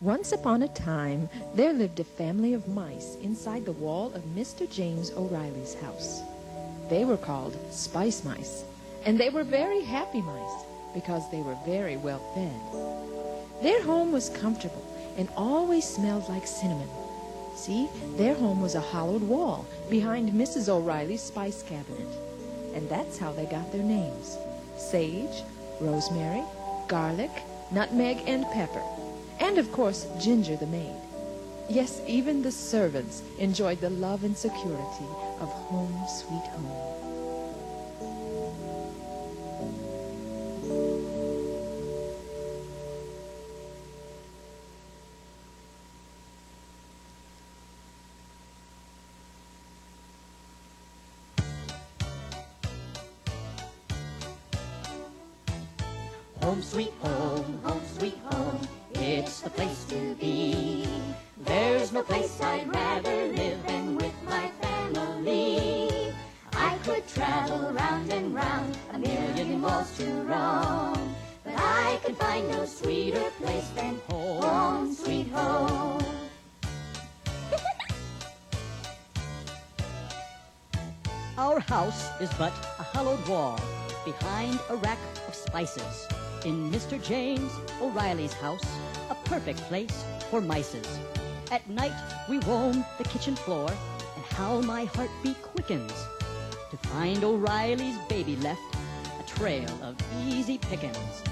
Once upon a time, there lived a family of mice inside the wall of Mr. James O'Reilly's house. They were called Spice Mice, and they were very happy mice because they were very well fed. Their home was comfortable and always smelled like cinnamon. See, their home was a hollowed wall behind Mrs. O'Reilly's spice cabinet, and that's how they got their names: Sage, Rosemary, Garlic, Nutmeg, and Pepper. And, of course, Ginger the maid. Yes, even the servants enjoyed the love and security of Home Sweet Home. Home sweet home, it's the place to be. There's no place I'd rather live than with my family. I could travel round and round, a million walls to roam, but I can find no sweeter place than home sweet home. Our house is but a hollowed wall behind a rack of spices. In Mr. James O'Reilly's house, a perfect place for mices. At night we roam the kitchen floor, and how my heartbeat quickens to find O'Reilly's baby left a trail of easy pickings.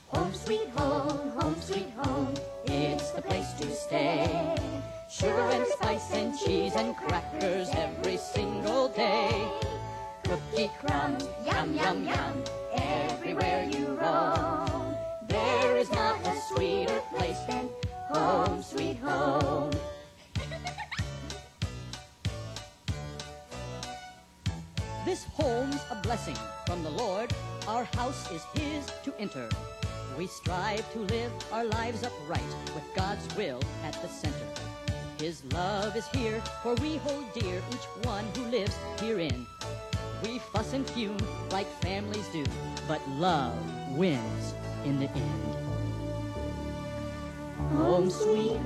Home sweet home, it's the place to stay. Sugar and spice and cheese and crackers every single day. Cookie crumbs, yum, yum, yum, everywhere you roam. There is not a sweeter place than home sweet home. This home's a blessing from the Lord. Our house is His to enter. We strive to live our lives upright with God's will at the center. His love is here, for we hold dear each one who lives herein. We fuss and fume like families do, but love wins in the end. Home sweet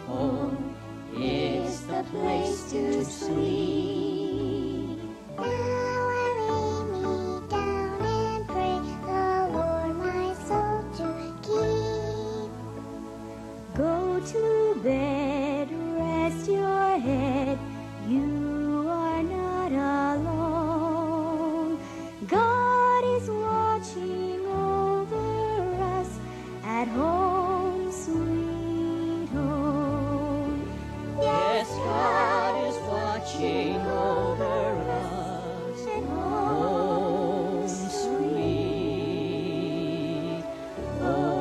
home, it's the place to sleep. Now I lay me down and pray the Lord my soul to keep. Go to bed, rest your head, you are not alone. God is watching over us at home, sweet home. Yes, God is watching over us at home, sweet home.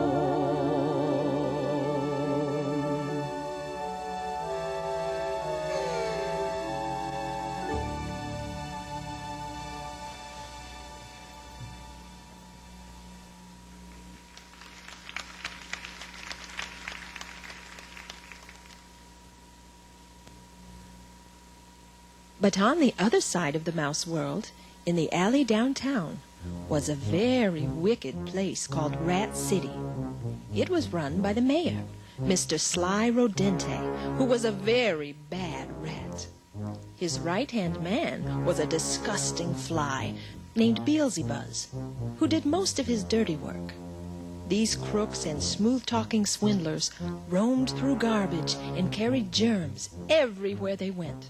But on the other side of the mouse world, in the alley downtown, was a very wicked place called Rat City. It was run by the mayor, Mr. Sly Rodente, who was a very bad rat. His right-hand man was a disgusting fly named Beelzebuz, who did most of his dirty work. These crooks and smooth-talking swindlers roamed through garbage and carried germs everywhere they went.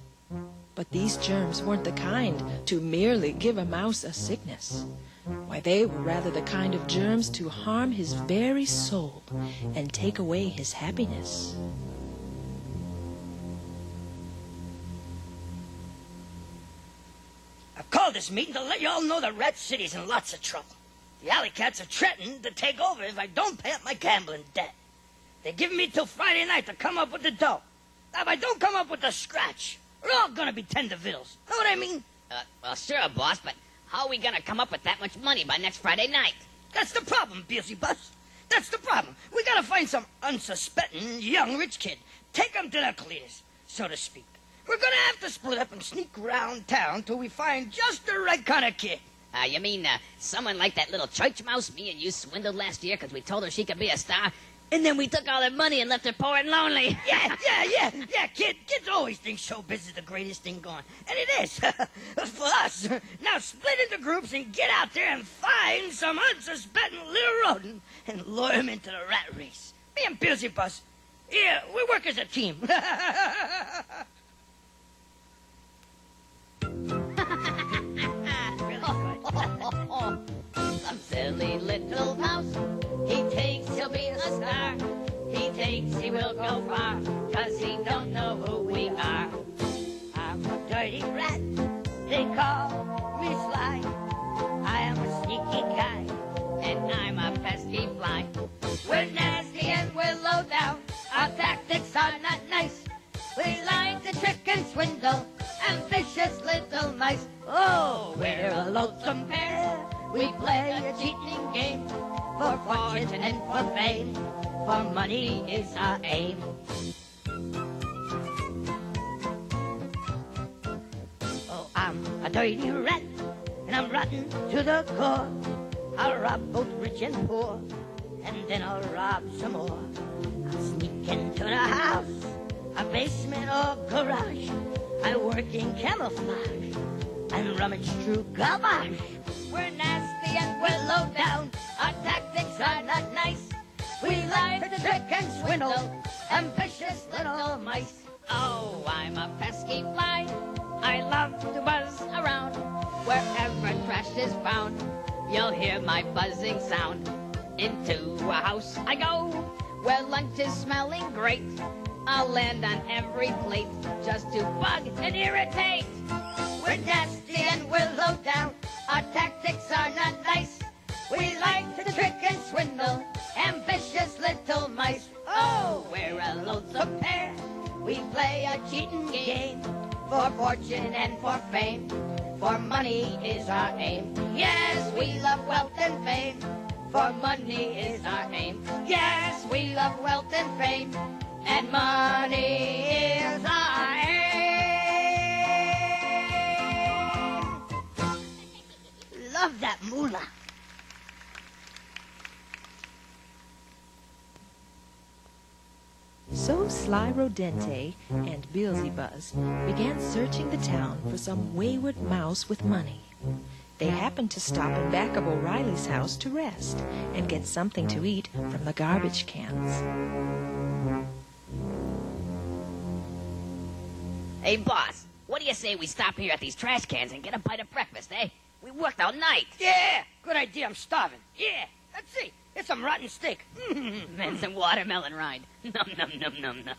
But these germs weren't the kind to merely give a mouse a sickness. Why, they were rather the kind of germs to harm his very soul and take away his happiness. I've called this meeting to let you all know that Rat City's in lots of trouble. The alley cats are threatening to take over if I don't pay up my gambling debt. They're giving me till Friday night to come up with the dough. Now, if I don't come up with the scratch, we're all gonna be tender vittles. Know what I mean? Well, sure, boss, but how are we gonna come up with that much money by next Friday night? That's the problem, Beelzebuz. That's the problem. We gotta find some unsuspecting young rich kid. Take him to the cleaners, so to speak. We're gonna have to split up and sneak around town till we find just the right kind of kid. You mean someone like that little church mouse me and you swindled last year because we told her she could be a star? And then we took all their money and left her poor and lonely. Yeah, kids always think showbiz is the greatest thing going. And it is. For us. Now split into groups and get out there and find some unsuspecting little rodent and lure him into the rat race. Me and Beelzebub. Yeah, we work as a team. Some silly little mouse, he'll be a star. He will go far, 'cause he don't know who we are. I'm a dirty rat, they call me Sly. I am a sneaky guy, And I'm a pesky fly. we're nasty and we're low down. Our tactics are not nice. We like to trick and swindle, ambitious little mice. Oh, we're a loathsome pair. We play a cheating game for fortune and for fame. For money is our aim. Oh, I'm a dirty rat, and I'm rotten to the core. I'll rob both rich and poor, and then I'll rob some more. I'll sneak into the house, a basement or garage. I work in camouflage and rummage through garbage. We're nasty and we're low down. Our tactics are not nice. We like to trick and swindle, ambitious little mice. Oh, I'm a pesky fly. I love to buzz around. Wherever trash is found, you'll hear my buzzing sound. Into a house I go, where lunch is smelling great. I'll land on every plate, just to bug and irritate. We're nasty and we're low down. Our tactics are not nice. We like to trick and swindle, ambitious little mice. Oh, we're a loathsome pair. We play a cheating game for fortune and for fame. For money is our aim. Yes, we love wealth and fame. For money is our aim. Yes, we love wealth and fame. And money is our aim. Love that moolah. So Sly Rodente and Beelzebuz began searching the town for some wayward mouse with money. They happened to stop in back of O'Reilly's house to rest and get something to eat from the garbage cans. Hey, boss, what do you say we stop here at these trash cans and get a bite of breakfast, eh? We worked all night. Yeah, good idea. I'm starving. Yeah, let's see. It's some rotten steak. And some watermelon rind. Num, num, num, num, num.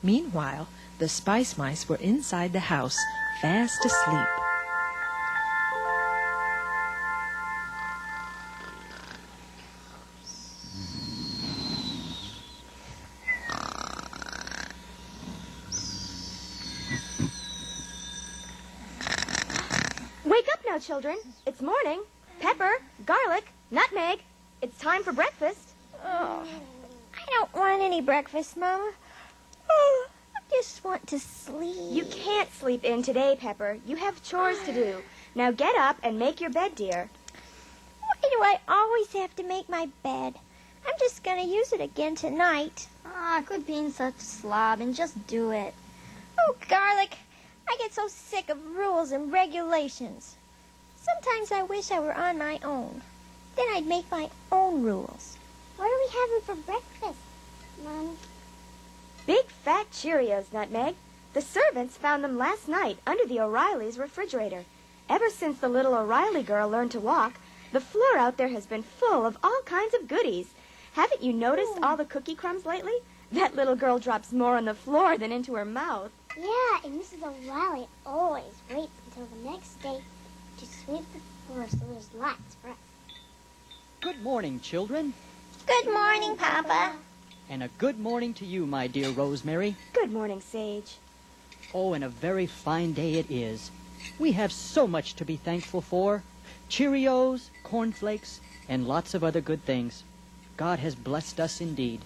Meanwhile, the Spice Mice were inside the house, fast asleep. Wake up now, children. It's morning. Pepper, garlic, nutmeg. It's time for breakfast. Oh, I don't want any breakfast, Mama. Oh, I just want to sleep. You can't sleep in today, Pepper. You have chores to do. Now get up and make your bed, dear. Why do I always have to make my bed? I'm just going to use it again tonight. Quit being such a slob and just do it. Oh, Garlic, I get so sick of rules and regulations. Sometimes I wish I were on my own. Then I'd make my own rules. What are we having for breakfast, Mom? Big fat Cheerios, Nutmeg. The servants found them last night under the O'Reillys' refrigerator. Ever since the little O'Reilly girl learned to walk, the floor out there has been full of all kinds of goodies. Haven't you noticed all the cookie crumbs lately? That little girl drops more on the floor than into her mouth. Yeah, and Mrs. O'Reilly always waits until the next day to sweep the floor so there's lots for us. Good morning, children. Good morning, Papa. And a good morning to you, my dear Rosemary. Good morning, Sage. Oh, and a very fine day it is. We have so much to be thankful for. Cheerios, cornflakes, and lots of other good things. God has blessed us indeed.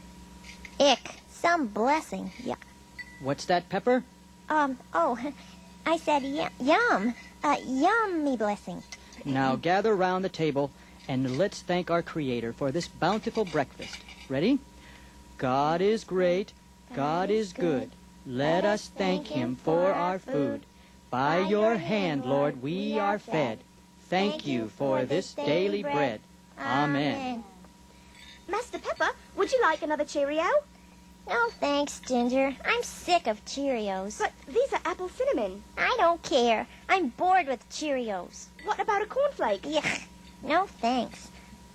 Ick, some blessing. Yeah. What's that, Pepper? I said yum. Yum, me blessing. Now gather round the table and let's thank our Creator for this bountiful breakfast. Ready? God is great. God is good. Let us thank Him for our food. By your hand, Lord, we are fed. Thank you for this daily bread. Amen. Master Pepper, would you like another Cheerio? No thanks, Ginger. I'm sick of Cheerios. But these are apple cinnamon. I don't care. I'm bored with Cheerios. What about a cornflake? Yuck. No thanks.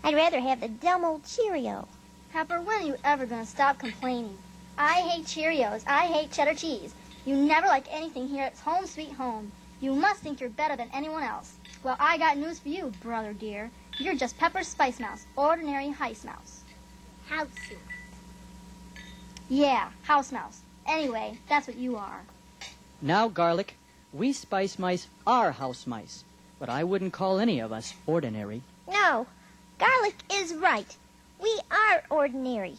I'd rather have the dumb old Cheerio. Pepper, when are you ever going to stop complaining? I hate Cheerios. I hate cheddar cheese. You never like anything here. It's home sweet home. You must think you're better than anyone else. Well, I got news for you, brother dear. You're just Pepper's Spice Mouse, ordinary Heist Mouse. House. Yeah, House Mouse. Anyway, that's what you are. Now, Garlic, we Spice Mice are house mice, but I wouldn't call any of us ordinary. No, Garlic is right. We are ordinary.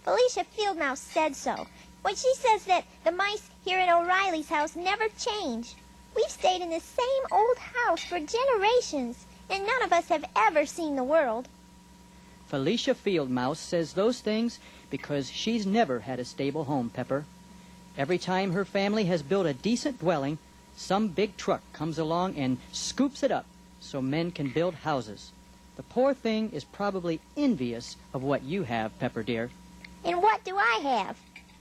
Felicia Fieldmouse said so. When she says that the mice here in O'Reilly's house never change. We've stayed in the same old house for generations, and none of us have ever seen the world. Felicia Fieldmouse says those things because she's never had a stable home, Pepper. Every time her family has built a decent dwelling, some big truck comes along and scoops it up so men can build houses. The poor thing is probably envious of what you have, Pepper dear. And what do I have?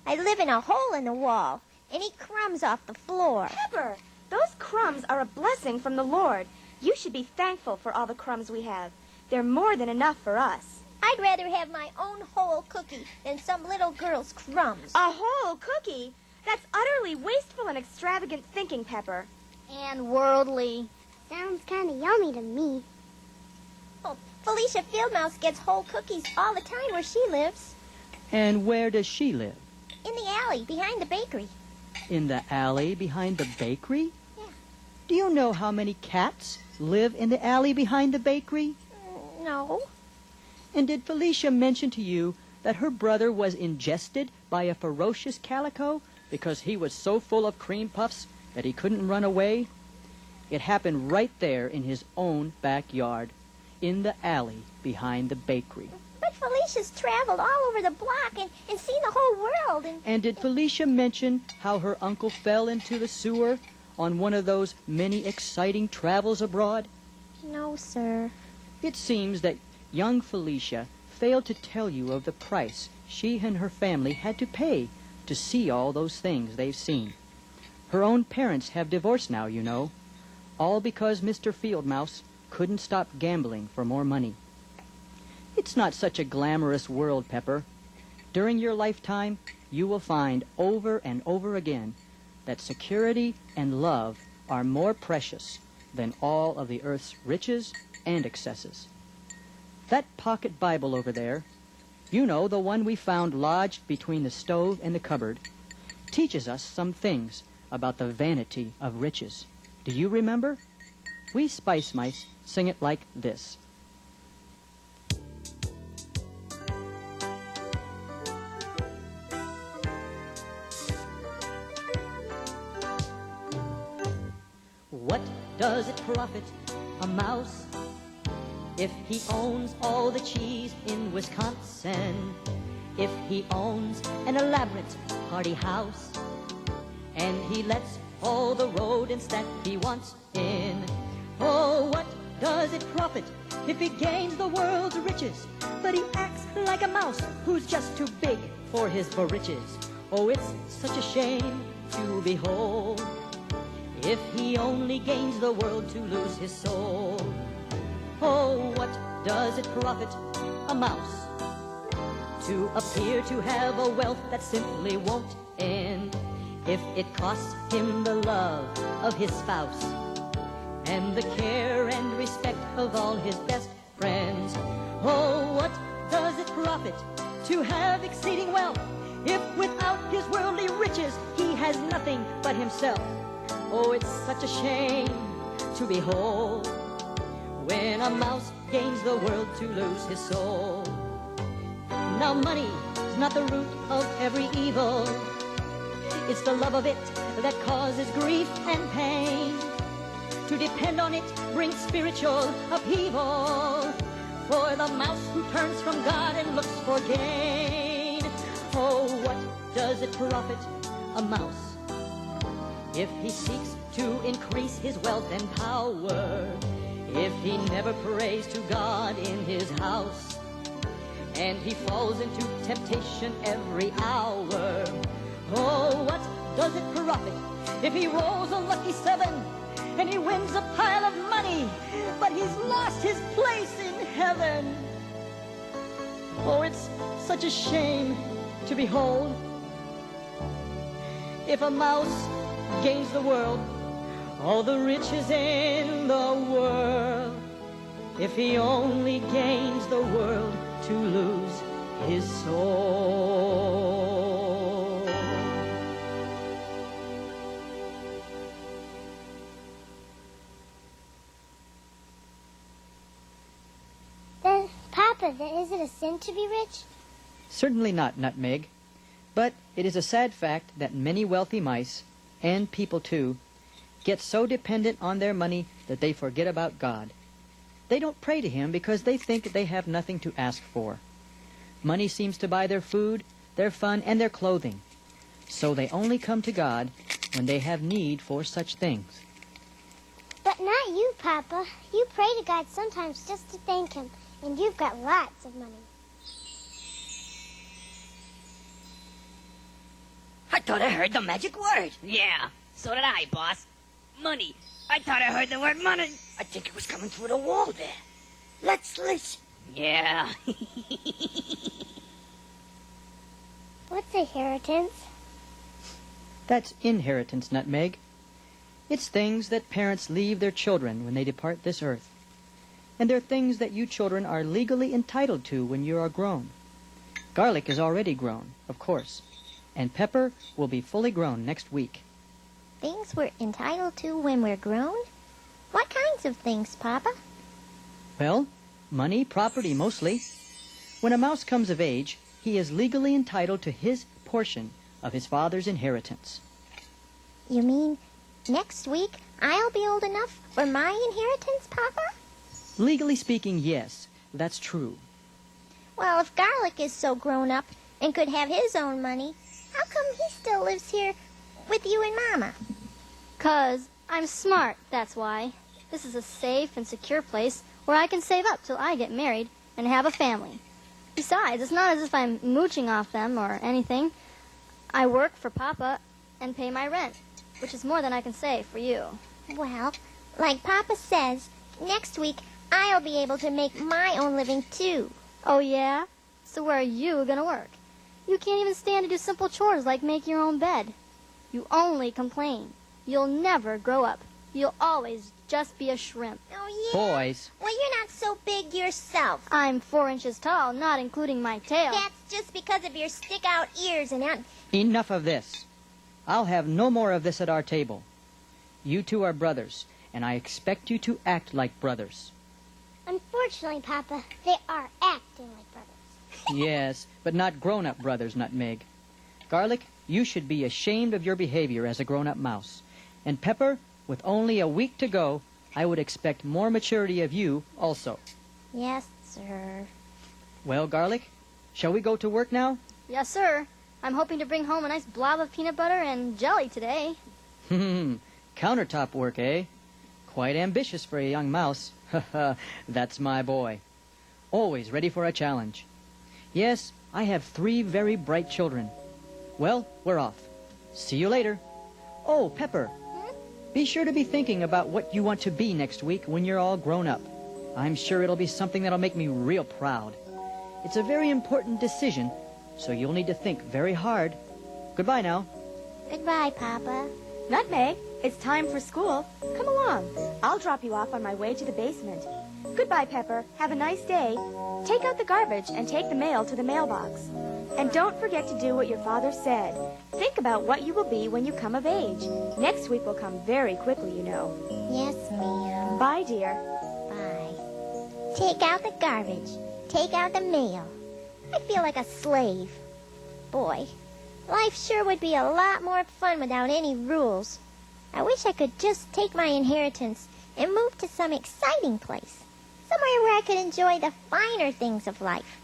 I live in a hole in the wall and eat crumbs off the floor. Pepper, those crumbs are a blessing from the Lord. You should be thankful for all the crumbs we have. They're more than enough for us. I'd rather have my own whole cookie than some little girl's crumbs. A whole cookie? That's utterly wasteful and extravagant thinking, Pepper. And worldly. Sounds kind of yummy to me. Oh, Felicia Fieldmouse gets whole cookies all the time where she lives. And where does she live? In the alley behind the bakery. In the alley behind the bakery? Yeah. Do you know how many cats live in the alley behind the bakery? No. And did Felicia mention to you that her brother was ingested by a ferocious calico because he was so full of cream puffs that he couldn't run away? It happened right there in his own backyard, in the alley behind the bakery. But Felicia's traveled all over the block and seen the whole world. And did Felicia mention how her uncle fell into the sewer on one of those many exciting travels abroad? No, sir. It seems that young Felicia failed to tell you of the price she and her family had to pay to see all those things they've seen. Her own parents have divorced now, you know, all because Mr. Fieldmouse couldn't stop gambling for more money. It's not such a glamorous world, Pepper. During your lifetime, you will find over and over again that security and love are more precious than all of the earth's riches and excesses. That pocket Bible over there, you know, the one we found lodged between the stove and the cupboard, teaches us some things about the vanity of riches. Do you remember? We Spice Mice sing it like this. What does it profit a mouse if he owns all the cheese in Wisconsin? If he owns an elaborate party house and he lets all the rodents that he wants in? Oh, what does it profit if he gains the world's riches, but he acts like a mouse who's just too big for his britches? Oh, it's such a shame to behold if he only gains the world to lose his soul. Oh, what does it profit a mouse to appear to have a wealth that simply won't end if it costs him the love of his spouse and the care and respect of all his best friends? Oh, what does it profit to have exceeding wealth if without his worldly riches he has nothing but himself? Oh, it's such a shame to behold when a mouse gains the world to lose his soul. Now money is not the root of every evil. It's the love of it that causes grief and pain. To depend on it brings spiritual upheaval for the mouse who turns from God and looks for gain. Oh, what does it profit a mouse if he seeks to increase his wealth and power, if he never prays to God in his house, and he falls into temptation every hour? Oh, what does it profit if he rolls a lucky 7 and he wins a pile of money, but he's lost his place in heaven? Oh, it's such a shame to behold. If a mouse gains the world, all the riches in the world, if he only gains the world to lose his soul. Then, Papa, is it a sin to be rich? Certainly not, Nutmeg. But it is a sad fact that many wealthy mice, and people too, get so dependent on their money that they forget about God. They don't pray to Him because they think they have nothing to ask for. Money seems to buy their food, their fun, and their clothing. So they only come to God when they have need for such things. But not you, Papa. You pray to God sometimes just to thank Him, and you've got lots of money. I thought I heard the magic word. Yeah, so did I, boss. Money. I thought I heard the word money. I think it was coming through the wall there. Let's listen. Yeah. What's inheritance? That's inheritance, Nutmeg. It's things that parents leave their children when they depart this earth. And they're things that you children are legally entitled to when you are grown. Garlic is already grown, of course. And Pepper will be fully grown next week. Things we're entitled to when we're grown? What kinds of things, Papa? Well, money, property mostly. When a mouse comes of age, he is legally entitled to his portion of his father's inheritance. You mean next week I'll be old enough for my inheritance, Papa? Legally speaking, yes, that's true. Well, if Garlic is so grown up and could have his own money, how come he still lives here with you and Mama? 'Cause I'm smart, that's why. This is a safe and secure place where I can save up till I get married and have a family. Besides, it's not as if I'm mooching off them or anything. I work for Papa and pay my rent, which is more than I can save for you. Well, like Papa says, next week I'll be able to make my own living too. Oh, yeah? So where are you gonna work? You can't even stand to do simple chores like make your own bed. You only complain. You'll never grow up. You'll always just be a shrimp. Oh, yeah? Boys. Well, you're not so big yourself. I'm 4 inches tall, not including my tail. That's just because of your stick-out ears and Enough of this. I'll have no more of this at our table. You two are brothers, and I expect you to act like brothers. Unfortunately, Papa, they are acting like brothers. Yes, but not grown-up brothers, Nutmeg. Garlic, you should be ashamed of your behavior as a grown-up mouse. And Pepper, with only a week to go, I would expect more maturity of you also. Yes, sir. Well, Garlic, shall we go to work now? Yes, sir. I'm hoping to bring home a nice blob of peanut butter and jelly today. Countertop work, eh? Quite ambitious for a young mouse. That's my boy. Always ready for a challenge. Yes, I have 3 very bright children. Well, we're off. See you later. Oh, Pepper, be sure to be thinking about what you want to be next week when you're all grown up. I'm sure it'll be something that'll make me real proud. It's a very important decision, so you'll need to think very hard. Goodbye now. Goodbye, Papa. Nutmeg, it's time for school. Come along. I'll drop you off on my way to the basement. Goodbye, Pepper. Have a nice day. Take out the garbage and take the mail to the mailbox. And don't forget to do what your father said. Think about what you will be when you come of age. Next week will come very quickly, you know. Yes, ma'am. Bye, dear. Bye. Take out the garbage. Take out the mail. I feel like a slave. Boy, Life sure would be a lot more fun without any rules. I wish I could just take my inheritance and move to some exciting place. Somewhere where I could enjoy the finer things of life.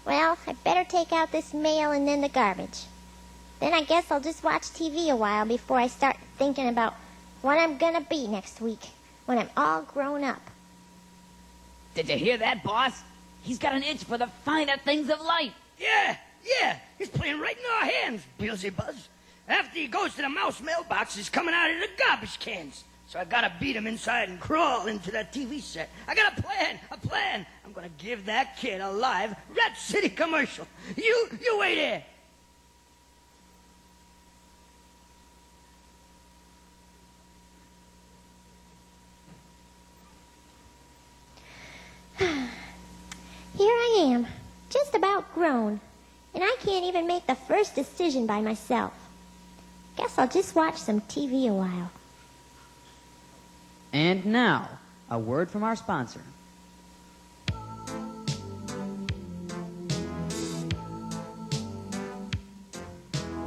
Well, I better take out this mail and then the garbage. Then I guess I'll just watch TV a while before I start thinking about what I'm gonna be next week when I'm all grown up. Did you hear that, boss? He's got an itch for the finer things of life. Yeah. He's playing right in our hands, Beelzebuzz. After he goes to the mouse mailbox, he's coming out of the garbage cans. So I gotta beat him inside and crawl into that TV set. I got a plan. I'm gonna give that kid a live Rat City commercial. You wait there. Here I am, just about grown, and I can't even make the first decision by myself. Guess I'll just watch some TV a while. And now, a word from our sponsor.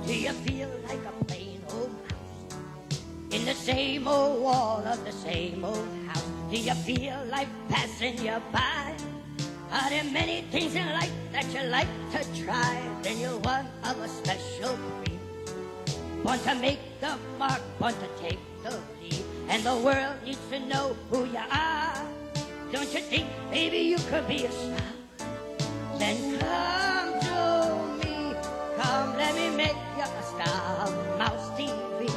Do you feel like a plain old mouse in the same old wall of the same old house? Do you feel like passing you by? Are there many things in life that you like to try? Then you're one of a special breed. Born to make the mark, born to take the lead. And the world needs to know who you are. Don't you think maybe you could be a star? Then come to me. Come, let me make you a star of Mouse TV.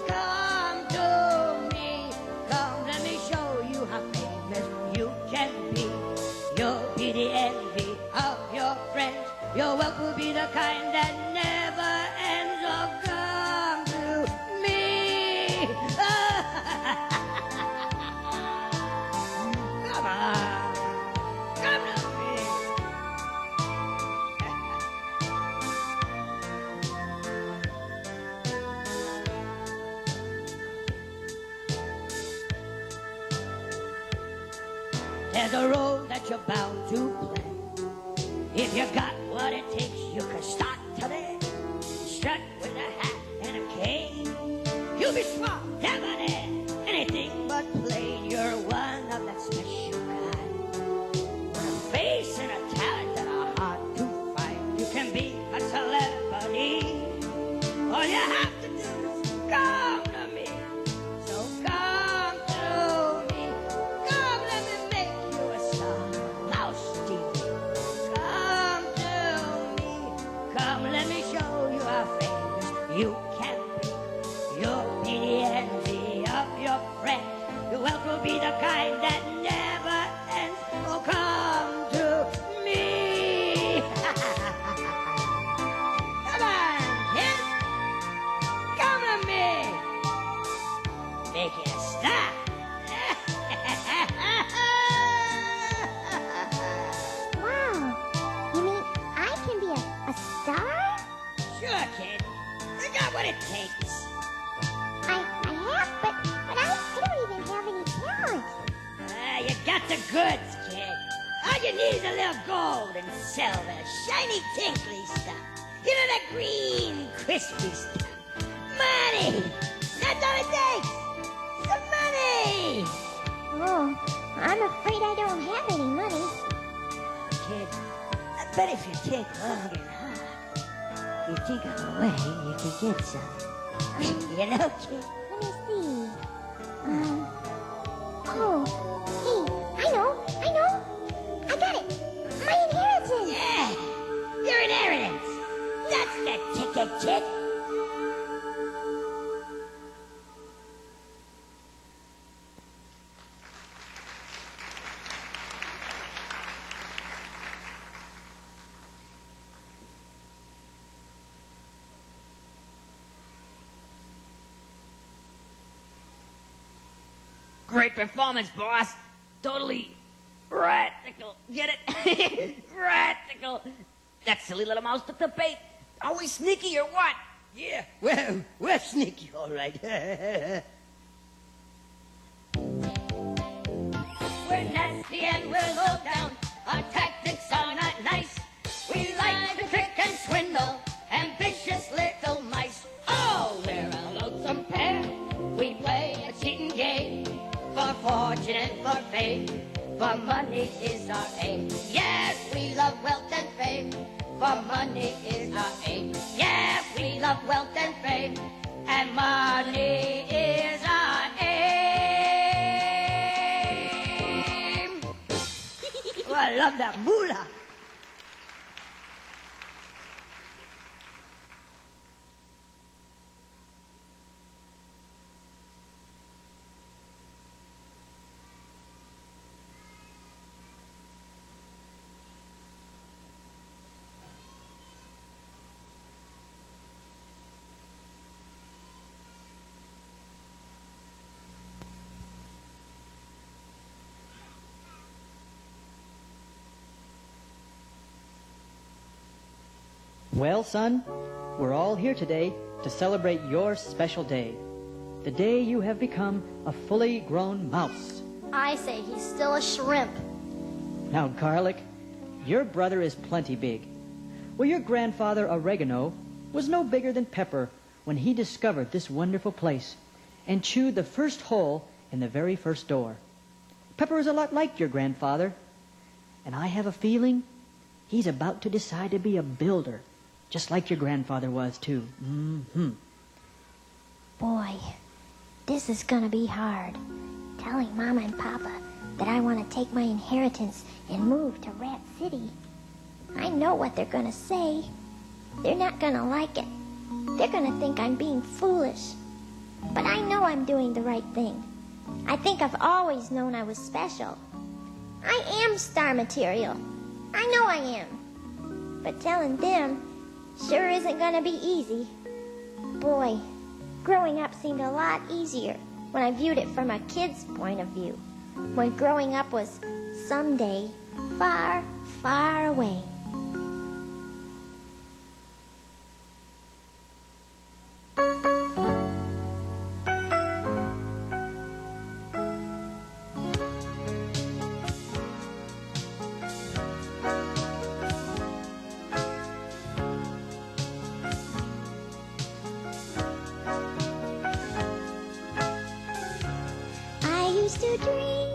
Come to me. Come, let me show you how famous you can be. You'll be the envy of your friends. Your wealth will be the kind that never ends. Oh, come to me. Come on. Come to me. There's a role that you're bound to play. If you got what it takes, you can start today. Strut with a hat and a cane. You'll be smart, debonair, anything but plain. You're one of that special kind. With a face and a talent that are hard to find. You can be a celebrity. All you have to do is come to me. So come to me. Come, let me make you a star. Mouse TV. Come to me. Come, let me show you how famous you can be. You'll be the envy of your friends. Your wealth will be the kind that never ends. Oh, come to me. Come on, kids. Come to me. Make it a star. Wow, you mean I can be a star? Sure, kid. I got what it takes. I have, but I don't even have any talent. You got the goods, kid. All you need is a little gold and silver, shiny, tinkly stuff. You know, that green, crispy stuff. Money! That's all it takes! Some money! Oh, I'm afraid I don't have any money. Kid, I bet if you think long and hard, you think of a way you can get some. You know, kid? Let me see. Hey, I know. I got it. My inheritance. Yeah, your inheritance. That's the ticket, kid. Great performance, boss. Totally radical. Get it? Radical. That silly little mouse took the bait. Are we sneaky or what? Yeah, well, we're sneaky, all right. We're nasty and we're low down. Our tactics are not nice. We like to trick and swindle. Ambitious for fortune and for fame, for money is our aim. Yes, we love wealth and fame, for money is our aim. Yes, we love wealth and fame, and money is our aim. Oh, I love that moolah. Well, son, we're all here today to celebrate your special day. The day you have become a fully grown mouse. I say he's still a shrimp. Now, Garlic, your brother is plenty big. Well, your grandfather, Oregano, was no bigger than Pepper when he discovered this wonderful place and chewed the first hole in the very first door. Pepper is a lot like your grandfather, and I have a feeling he's about to decide to be a builder, just like your grandfather was, too. Boy, this is gonna be hard. Telling Mama and Papa that I want to take my inheritance and move to Rat City. I know what they're gonna say. They're not gonna like it. They're gonna think I'm being foolish. But I know I'm doing the right thing. I think I've always known I was special. I am star material. I know I am. But telling them sure isn't gonna be easy. Boy, growing up seemed a lot easier when I viewed it from a kid's point of view. When growing up was someday far, far away. To dream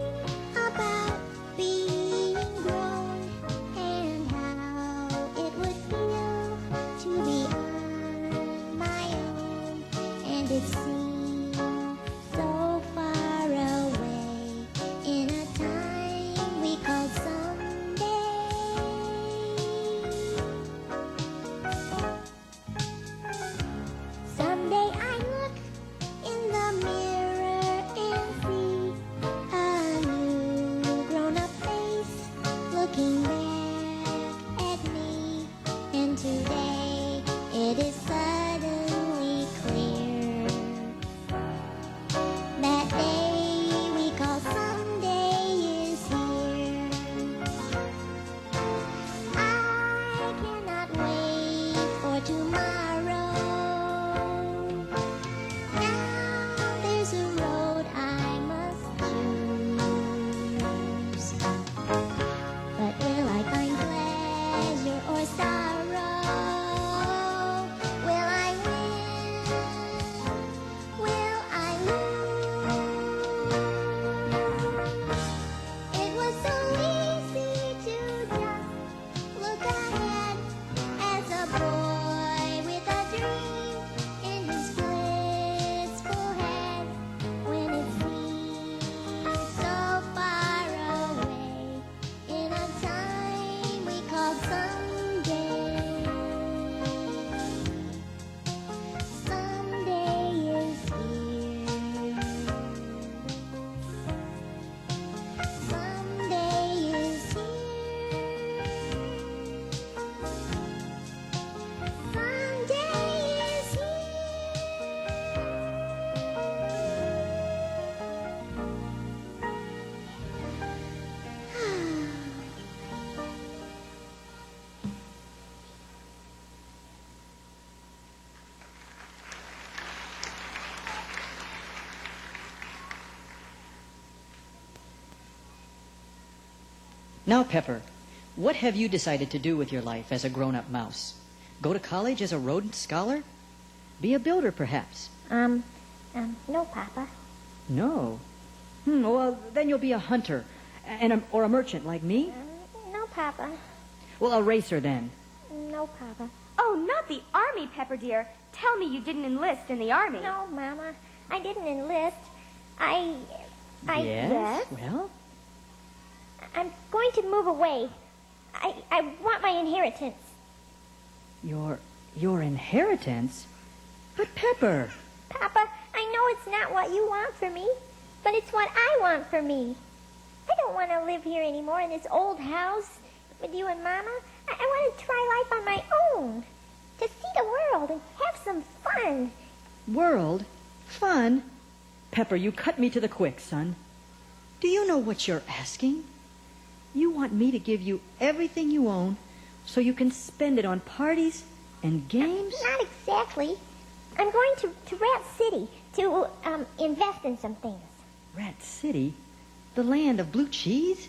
about being grown and how it would feel to be on my own, and it seemed so far away in a time we called someday. Someday I look in the mirror and see looking back at me, and today it is suddenly clear. That day we call someday is here. I cannot wait for tomorrow. Now there's a road I must choose. But will I find pleasure or sorrow? Will I win? Will I lose? It was so easy to just look ahead as a boy with a dream in his blissful head, when it seemed so far away in a time we called someday. Someday is here. Someday is here. Someday is here. Now, Pepper, what have you decided to do with your life as a grown-up mouse? Go to college as a rodent scholar? Be a builder, perhaps? No, Papa. No. Well, then you'll be a hunter or a merchant like me. No, Papa. Well, a racer then. No, Papa. Oh, not the army, Pepper dear. Tell me you didn't enlist in the army. No, Mama. I didn't enlist. I... Yes? Well? I'm going to move away. I want my inheritance. Your inheritance? But Pepper... Papa, I know it's not what you want for me, but it's what I want for me. I don't want to live here anymore in this old house with you and Mama. I want to try life on my own. To see the world and have some fun. World? Fun? Pepper, you cut me to the quick, son. Do you know what you're asking? You want me to give you everything you own so you can spend it on parties and games? Not exactly. I'm going to Rat City to invest in some things. Rat City? The land of blue cheese?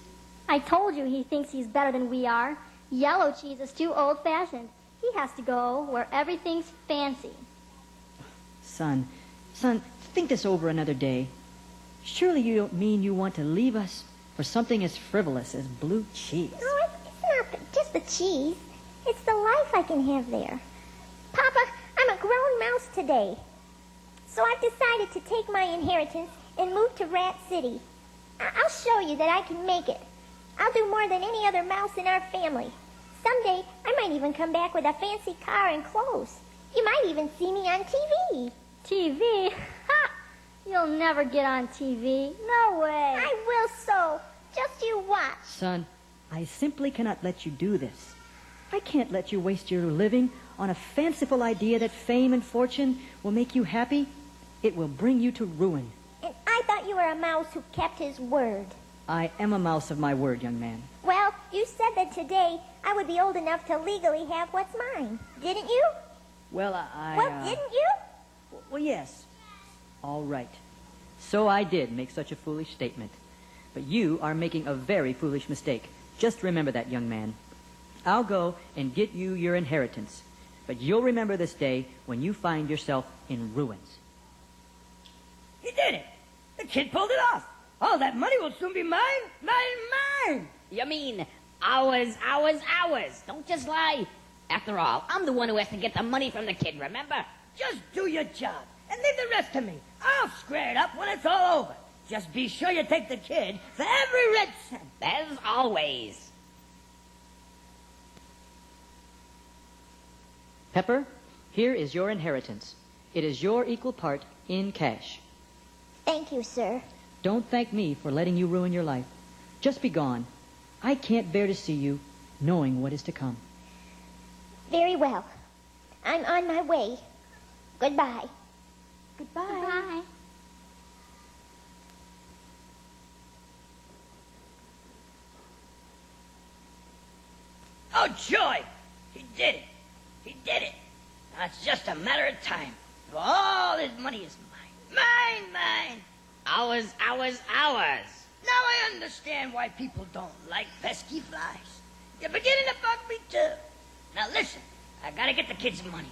I told you he thinks he's better than we are. Yellow cheese is too old-fashioned. He has to go where everything's fancy. Son, think this over another day. Surely you don't mean you want to leave us for something as frivolous as blue cheese. No, it's not just the cheese. It's the life I can have there. Papa, I'm a grown mouse today. So I've decided to take my inheritance and move to Rat City. I'll show you that I can make it. I'll do more than any other mouse in our family. Someday, I might even come back with a fancy car and clothes. You might even see me on TV. TV? Ha! You'll never get on TV. No way. I will so. Just you watch. Son, I simply cannot let you do this. I can't let you waste your living on a fanciful idea that fame and fortune will make you happy. It will bring you to ruin. And I thought you were a mouse who kept his word. I am a mouse of my word, young man. Well, you said that today I would be old enough to legally have what's mine. Didn't you? Well, Didn't you? Well, yes. All right. So I did make such a foolish statement. But you are making a very foolish mistake. Just remember that, young man. I'll go and get you your inheritance. But you'll remember this day when you find yourself in ruins. He did it. The kid pulled it off. All that money will soon be mine. Mine. You mean ours. Don't just lie. After all, I'm the one who has to get the money from the kid, remember? Just do your job and leave the rest to me. I'll square it up when it's all over. Just be sure you take the kid for every red cent. As always. Pepper, here is your inheritance. It is your equal part in cash. Thank you, sir. Don't thank me for letting you ruin your life. Just be gone. I can't bear to see you knowing what is to come. Very well. I'm on my way. Goodbye. Goodbye. Bye. Oh, joy! He did it. He did it. Now it's just a matter of time. For all his money is mine. Mine. Ours. Now I understand why people don't like pesky flies. You're beginning to bug me, too. Now listen, I gotta get the kids' money.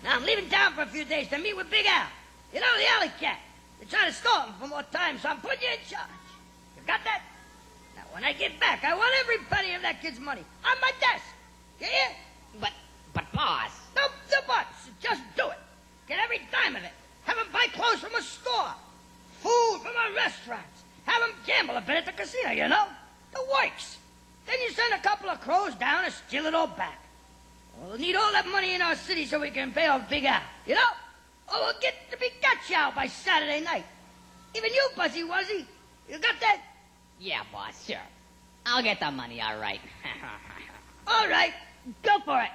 Now I'm leaving town for a few days to meet with Big Al. You know, the alley cat. They're trying to stall him for more time, so I'm putting you in charge. You got that? Now when I get back, I want every penny of that kid's money on my desk. You hear? But boss. No buts. Just do it. Get every dime of it. Have them buy clothes from a store. Food from a restaurant. Have them gamble a bit at the casino, you know? The works. Then you send a couple of crows down and steal it all back. We'll need all that money in our city so we can pay off Big Al, you know? Or we'll get to be gotcha by Saturday night. Even you, Buzzy Wuzzy. You got that? Yeah, boss, sure. I'll get the money, all right. All right. Go for it.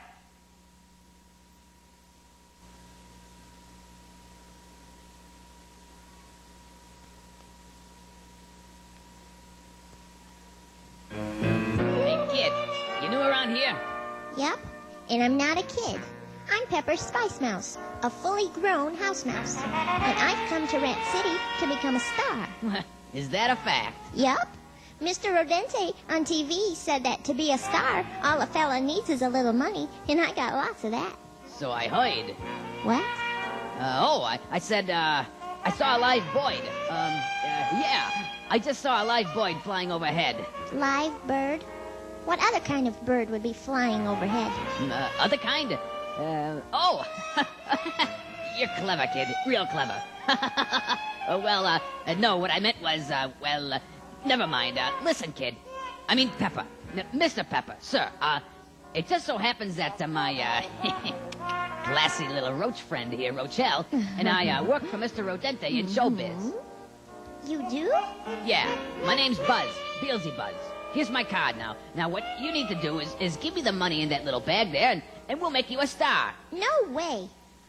Hey, kid, you new around here? Yep, and I'm not a kid. I'm Pepper Spice Mouse, a fully grown house mouse. And I've come to Rat City to become a star. Is that a fact? Yup. Mr. Rodente on TV said that to be a star, all a fella needs is a little money, and I got lots of that. So I heard. What? I said, I saw a live void. Yeah. I just saw a live bird flying overhead. Live bird? What other kind of bird would be flying overhead? Other kind? Oh! You're clever, kid. Real clever. No, what I meant was, never mind. Listen, kid. I mean, Pepper. Mr. Pepper, sir. It just so happens that my, classy little roach friend here, Rochelle, and I work for Mr. Rodente in showbiz. You do? Yeah, my name's Buzz, Beelzebuzz. Here's my card now. Now, what you need to do is give me the money in that little bag there, and we'll make you a star. No way.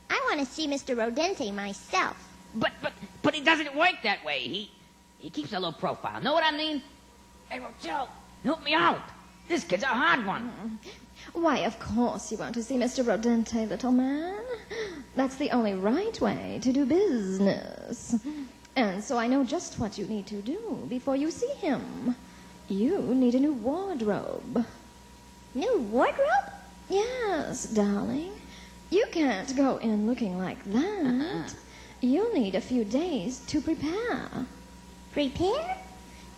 I want to see Mr. Rodente myself. But it doesn't work that way. He keeps a low profile. Know what I mean? Hey, Rochelle, help me out. This kid's a hard one. Why, of course you want to see Mr. Rodente, little man. That's the only right way to do business. And so I know just what you need to do before you see him. You need a new wardrobe. New wardrobe? Yes, darling. You can't go in looking like that. You'll need a few days to prepare. Prepare?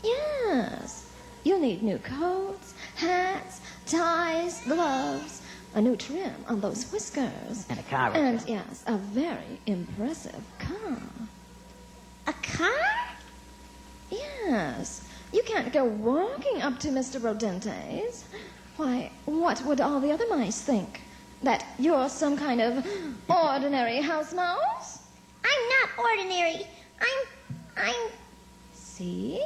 Yes. You'll need new coats, hats, ties, gloves, a new trim on those whiskers. And a car. And, yes, a very impressive car. A car? Yes. You can't go walking up to Mr. Rodente's. Why, what would all the other mice think? That you're some kind of ordinary house mouse? I'm not ordinary. I'm... See?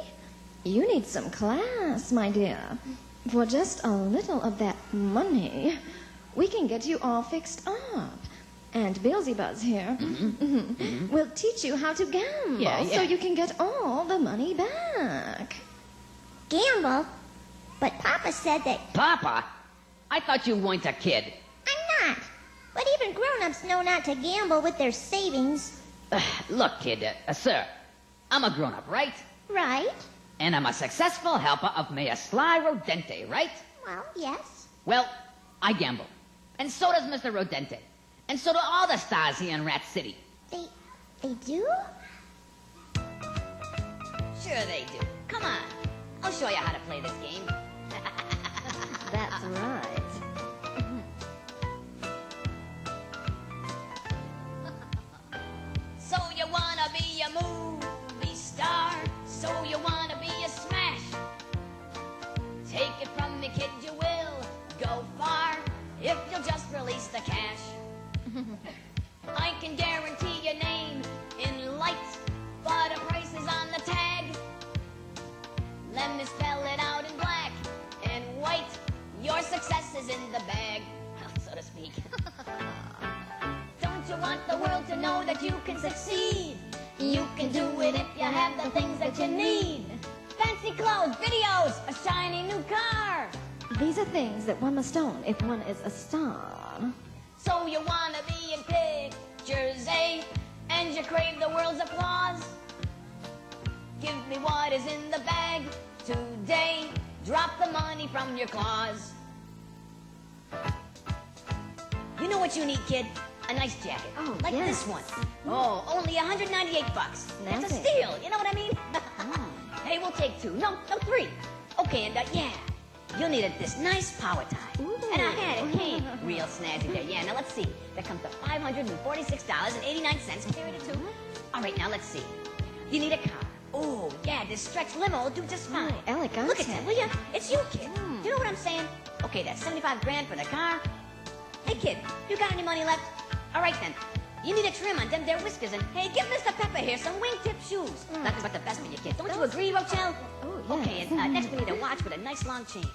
You need some class, my dear. For just a little of that money, we can get you all fixed up. And Beelzebuzz here will teach you how to gamble so you can get all the money back. Gamble? But Papa said that... Papa? I thought you weren't a kid. I'm not. But even grown-ups know not to gamble with their savings. Look, kid, sir, I'm a grown-up, right? Right. And I'm a successful helper of Mayor Sly Rodente, right? Well, yes. Well, I gamble. And so does Mr. Rodente. And so do all the stars here in Rat City. They do? Sure they do. Come on. I'll show you how to play this game. That's right. So you wanna be a movie star? So you wanna be a smash? Take it from me, kid, you will go far if you'll just release the cash. I can guarantee your name in lights, but a price is on the tag. Let me spell it out in black and white. Your success is in the bag, so to speak. Don't you want the world to know that you can succeed? You can do it if you have the things that you need. Fancy clothes, videos, a shiny new car. These are things that one must own if one is a star. So you wanna be in pictures, eh? And you crave the world's applause? Give me what is in the bag today. Drop the money from your claws. You know what you need, kid? A nice jacket. Oh, like yes. this one. Oh, only $198. That's a Nothing. steal. You know what I mean? Hey, we'll take two. No, three. Okay, and yeah, you'll need this nice power tie. Ooh. And I had it came real snazzy there. Yeah, now let's see. That comes to $546.89. Carry it too. All right, now let's see. You need a car. Oh, yeah, this stretch limo will do just fine. elegante. Look at that, will you? It's you, kid. You know what I'm saying? Okay, that's $75,000 for the car. Hey, kid, you got any money left? All right, then. You need a trim on them there whiskers, and hey, give Mr. Pepper here some wingtip shoes. Nothing but the best for your kid. Don't you agree, Rochelle? Oh, yes. Okay, and next we need a watch with a nice long chain.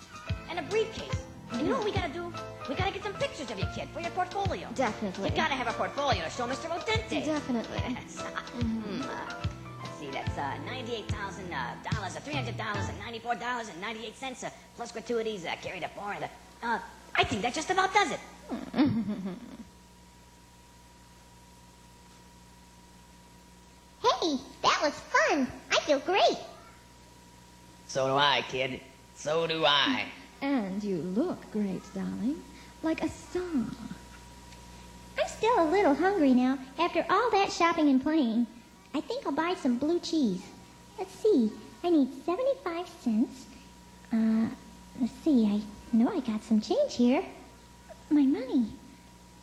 And a briefcase. And you know what we gotta do? We gotta get some pictures of your kid for your portfolio. Definitely. You gotta have a portfolio to show Mr. Rodente. Definitely. Yes. Let's see, that's $98,000, $300, $94.98, plus gratuities, carry the four, and I think that just about does it. Hey, that was fun. I feel great. So do I, kid. So do I. And you look great, darling. Like a star. I'm still a little hungry now after all that shopping and playing. I think I'll buy some blue cheese. Let's see. I need 75 cents. Let's see. I know I got some change here. My money.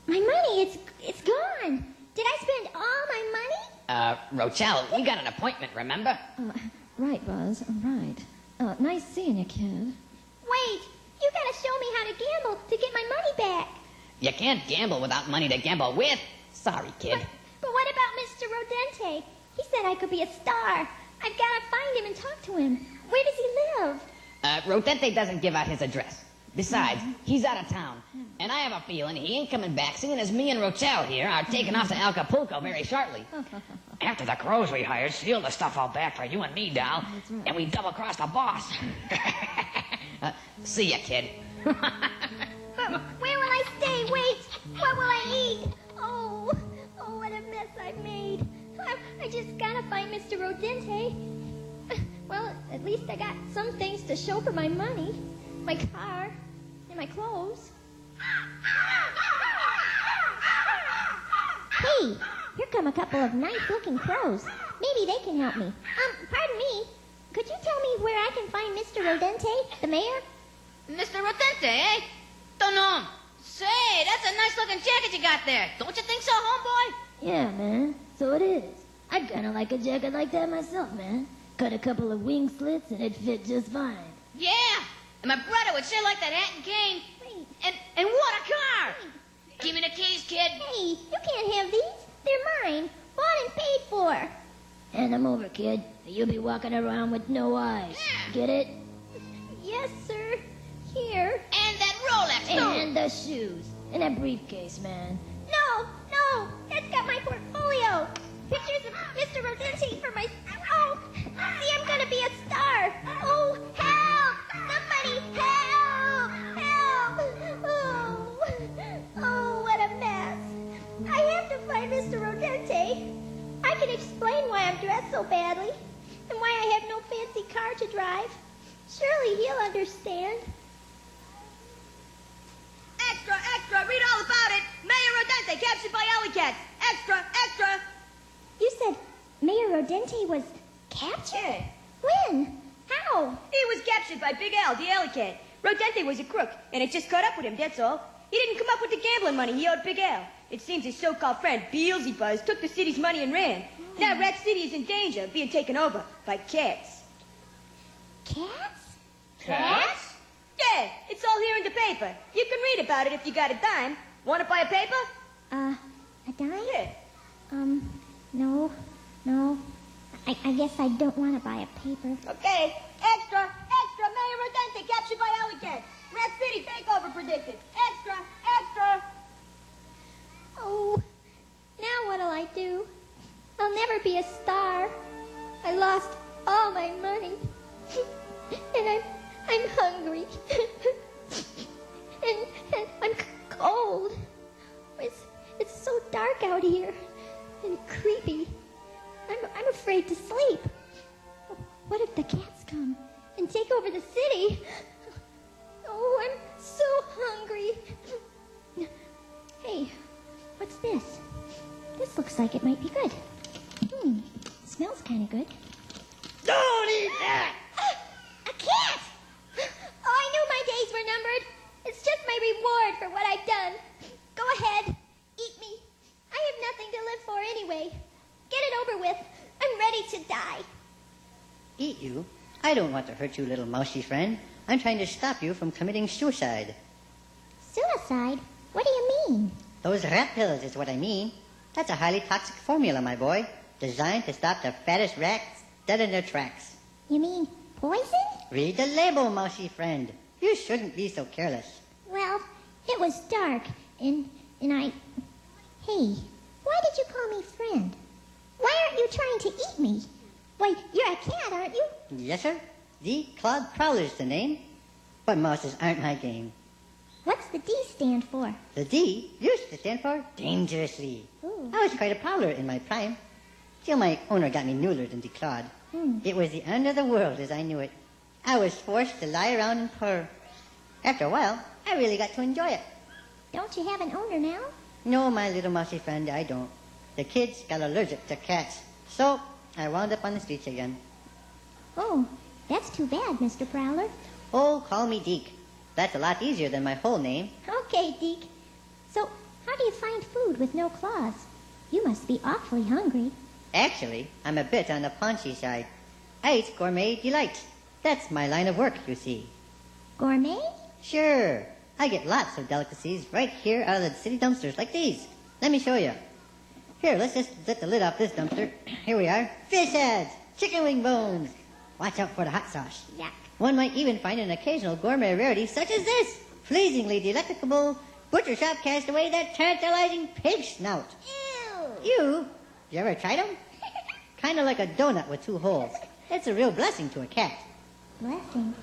My money, it's gone. Did I spend all my money? Rochelle, we got an appointment, remember? Right, Buzz, right. Nice seeing you, kid. Wait, you gotta show me how to gamble to get my money back. You can't gamble without money to gamble with. Sorry, kid. But what about Mr. Rodente? He said I could be a star. I've gotta find him and talk to him. Where does he live? Rodente doesn't give out his address. Besides, he's out of town. And I have a feeling he ain't coming back, seeing as me and Rochelle here are taking off to Acapulco very shortly. After the crows we hired sealed the stuff all back for you and me, doll. Right. And we double-crossed the boss. See ya, kid. But where will I stay? Wait, what will I eat? Oh, what a mess I've made. I just gotta find Mr. Rodente. Well, at least I got some things to show for my money. My car and my clothes. Hey, here come a couple of nice-looking crows. Maybe they can help me. Pardon me. Could you tell me where I can find Mr. Rodente, the mayor? Mr. Rodente, eh? Don't know him. Say, that's a nice-looking jacket you got there. Don't you think so, homeboy? Yeah, man. So it is. I'd kind of like a jacket like that myself, man. Cut a couple of wing slits and it'd fit just fine. Yeah. And my brother would sure like that hat and cane. And what a car! Give me the keys, kid. Hey, you can't have these. They're mine. Bought and paid for. Hand them over, kid. You'll be walking around with no eyes. Yeah. Get it? Yes, sir. Here. And that Rolex. And the shoes. And that briefcase, man. No. That's got my portfolio. Pictures of Mr. Rodente for my... Oh, see, I'm gonna be a star. Oh, help! Somebody help! Oh, what a mess. I have to find Mr. Rodente. I can explain why I'm dressed so badly and why I have no fancy car to drive. Surely he'll understand. Extra, read all about it. Mayor Rodente captured by alley cats. Extra. You said Mayor Rodente was captured? Yeah. When? How? He was captured by Big Al, the alley cat. Rodente was a crook, and it just caught up with him, that's all. He didn't come up with the gambling money he owed Big Al. It seems his so-called friend, Beelzebub, took the city's money and ran. Now Rat City is in danger of being taken over by cats. Cats? Cats? Yeah, it's all here in the paper. You can read about it if you got a dime. Want to buy a paper? A dime? Yeah. No. I guess I don't want to buy a paper. Okay. Extra. Mayor Rodente captured by alley cats. Rat City takeover predicted. Extra. Oh, now what'll I do? I'll never be a star. I lost all my money. And I'm hungry. and I'm cold. It's so dark out here and creepy. I'm afraid to sleep. What if the cats come and take over the city? Oh, I'm so hungry. Hey, what's this? This looks like it might be good. Smells kind of good. Don't eat that! A cat! Oh, I knew my days were numbered. It's just my reward for what I've done. Go ahead. Eat me. I have nothing to live for anyway. Get it over with. I'm ready to die. Eat you? I don't want to hurt you, little mousy friend. I'm trying to stop you from committing suicide. Suicide? What do you mean? Those rat pills is what I mean. That's a highly toxic formula, my boy, designed to stop the fattest rats dead in their tracks. You mean poison? Read the label, mousy friend. You shouldn't be so careless. Well, it was dark, and I... Hey, why did you call me friend? Why aren't you trying to eat me? Why, you're a cat, aren't you? Yes, sir. The Claude Prowler's the name. But mouses aren't my game. What's the D stand for? The D used to stand for dangerously. Ooh. I was quite a prowler in my prime. Till my owner got me neutered in the Claude. It was the end of the world as I knew it. I was forced to lie around and purr. After a while, I really got to enjoy it. Don't you have an owner now? No, my little mousy friend, I don't. The kids got allergic to cats. So, I wound up on the streets again. Oh, that's too bad, Mr. Prowler. Oh, call me Deke. That's a lot easier than my whole name. Okay, Deke. So, how do you find food with no claws? You must be awfully hungry. Actually, I'm a bit on the paunchy side. I eat gourmet delights. That's my line of work, you see. Gourmet? Sure. I get lots of delicacies right here out of the city dumpsters like these. Let me show you. Here, let's just let the lid off this dumpster. Here we are. Fish heads, chicken wing bones. Watch out for the hot sauce. Yuck. One might even find an occasional gourmet rarity such as this. Pleasingly delectable butcher shop castaway, that tantalizing pig snout. Ew. You ever tried them? Kind of like a donut with two holes. It's a real blessing to a cat. Blessing.